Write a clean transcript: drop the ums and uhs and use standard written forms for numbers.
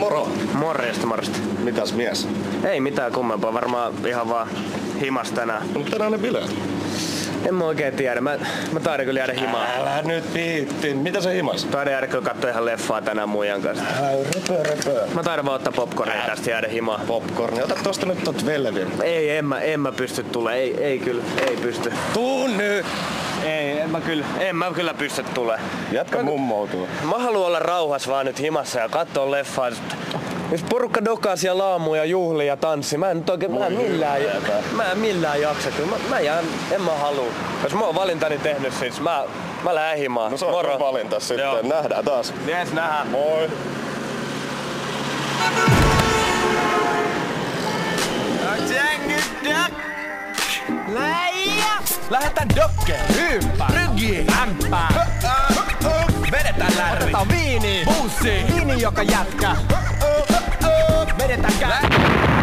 Moro! Morjesta. Mitäs mies? Ei mitään kummempaa, varmaan ihan vaan himas tänään. Onko tänään ne bileet? En mä oikein tiedä, mä taidan kyllä jäädä himaan. Älä nyt viitti. Mitä sä himas? Taidan jäädä kyllä kattoo ihan leffaa tänään muijan kanssa. Röpö. Mä taidan vaan ottaa popcornia tästä jäädä himaan. Popcornia. Ota tosta nyt tot velvin. Ei, en mä pysty tulee. Ei kyllä, ei pysty. Tuu nyt! Ei, en mä kyllä pysty tulee. Jatka mummoutua. Mä haluan olla rauhas vaan nyt himassa ja kattoo leffaa. Jos porukka dokaa siellä laamuja, juhlia ja tanssi, mä en millään jaksa. En mä halua. Jos mä oon valintani tehnyt siis, mä lähden himaan. No se on Moro. valinta sitten. Joo. Nähdään taas. Jes, nähdään. Moi. Lähetään dokkeen, ympää, rygiin, ämpää. Vedetään lärri, otetaan viiniin, buussiin, viini joka jätkä. Vedetään käy.